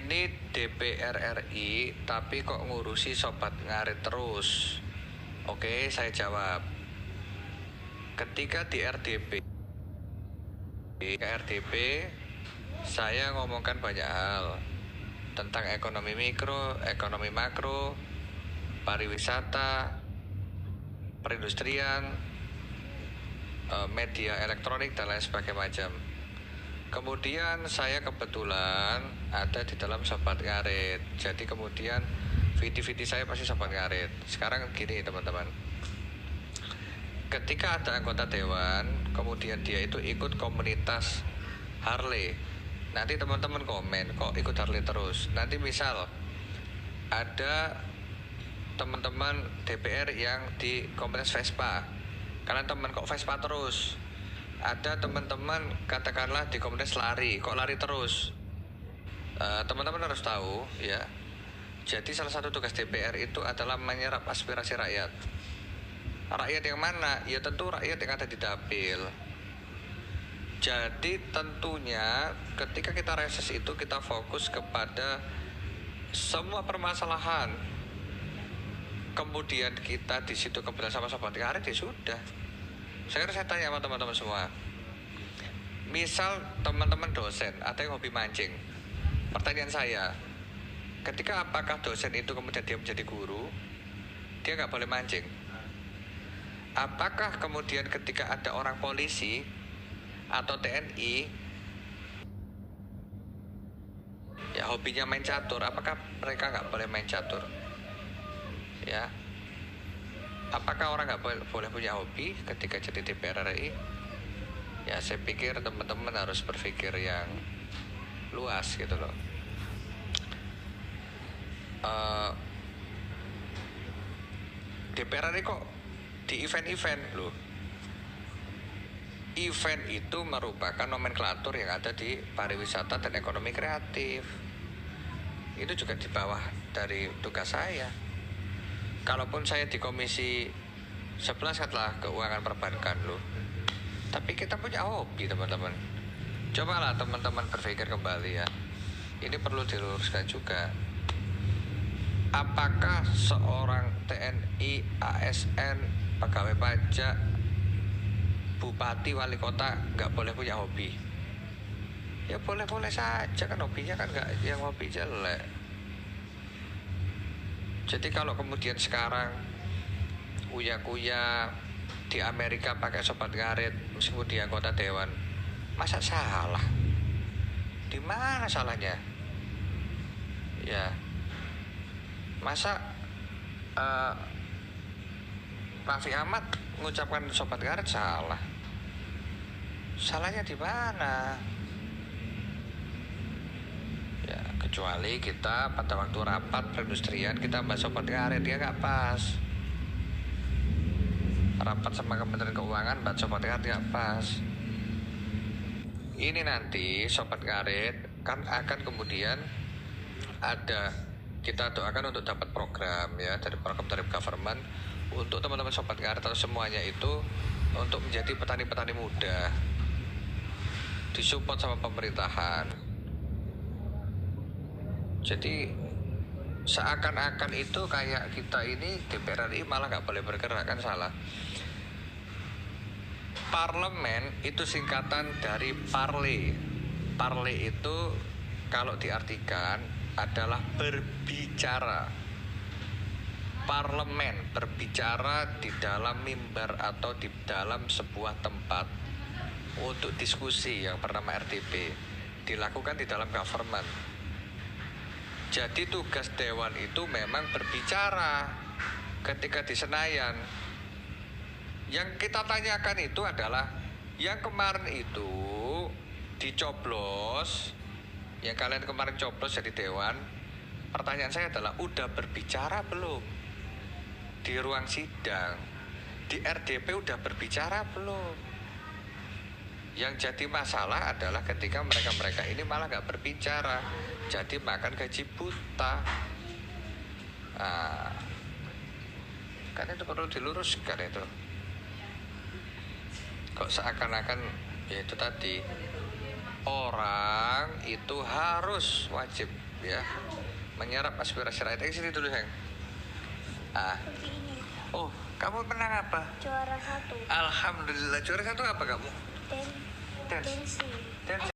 ini DPR RI tapi kok ngurusi sobat ngarit terus? Oke, saya jawab. Ketika di RDP saya ngomongkan banyak hal tentang ekonomi mikro, ekonomi makro, pariwisata, perindustrian, media elektronik dan lain sebagainya macam. Kemudian saya kebetulan ada di dalam sobat ngarit, jadi kemudian viti-viti saya pasti sobat ngarit. Sekarang gini teman-teman, ketika ada anggota dewan kemudian dia itu ikut komunitas Harley, nanti teman-teman komen kok ikut Harley terus. Nanti misal ada teman-teman DPR yang di komunitas Vespa, kalian teman kok Vespa terus. Ada teman-teman katakanlah di komunitas lari, kok lari terus. Teman-teman harus tahu ya, jadi salah satu tugas DPR itu adalah menyerap aspirasi rakyat. Rakyat yang mana? Ya tentu rakyat yang ada di dapil. Jadi tentunya ketika kita reses itu kita fokus kepada semua permasalahan. Kemudian kita di situ kebetulan sama sobat ngarit ya sudah. Saya tanya sama teman-teman semua. Misal teman-teman dosen atau yang hobi mancing. Pertanyaan saya, ketika apakah dosen itu kemudian dia menjadi guru, dia nggak boleh mancing? Apakah kemudian ketika ada orang polisi atau TNI ya hobinya main catur, apakah mereka nggak boleh main catur? Ya, apakah orang nggak boleh punya hobi ketika jadi DPR RI? Ya saya pikir teman-teman harus berpikir yang luas gitu loh. DPR RI kok di event-event loh. Event itu merupakan nomenklatur yang ada di pariwisata dan ekonomi kreatif. Itu juga di bawah dari tugas saya. Kalaupun saya di komisi 11 katalah keuangan perbankan loh. Tapi kita punya hobi teman-teman. Cobalah teman-teman berpikir kembali ya. Ini perlu diluruskan juga. Apakah seorang TNI, ASN, pegawai pajak, bupati, wali kota nggak boleh punya hobi? Ya boleh-boleh saja kan, hobinya kan nggak yang hobi jelek. Jadi kalau kemudian sekarang uya-kuya di Amerika pakai sobat ngarit meskipun dia anggota dewan, masa salah? Di mana salahnya? Ya, masa Raffi Ahmad mengucapkan sobat ngarit salah? Salahnya di mana? Ya, kecuali kita pada waktu rapat perindustrian kita bahas sobat ngarit, dia nggak pas. Rapat sama Kementerian Keuangan bahas sobat ngarit nggak pas. Ini nanti sobat ngarit kan akan kemudian ada, kita doakan untuk dapat program ya dari program dari government untuk teman-teman sobat ngarit atau semuanya itu untuk menjadi petani-petani muda, disupport sama pemerintahan. Jadi seakan-akan itu kayak kita ini DPR RI malah nggak boleh bergerak, kan salah. Parlemen itu singkatan dari parle. Parle itu kalau diartikan adalah berbicara. Parlemen berbicara di dalam mimbar atau di dalam sebuah tempat untuk diskusi yang bernama RDP, dilakukan di dalam government. Jadi tugas dewan itu memang berbicara ketika di Senayan. Yang kita tanyakan itu adalah yang kemarin itu dicoblos, yang kalian kemarin coblos jadi dewan. Pertanyaan saya adalah udah berbicara belum di ruang sidang? Di RDP udah berbicara belum? Yang jadi masalah adalah ketika mereka-mereka ini malah nggak berbicara, jadi makan gaji buta. Kan itu perlu diluruskan itu. Kok seakan-akan ya itu tadi, orang itu harus wajib ya, menyerap aspirasi rakyat. Sini dulu sayang. Seperti ini. Oh, kamu menang apa? Juara 1. Alhamdulillah, juara 1 apa kamu? Dan Dance. Tensi. Dance.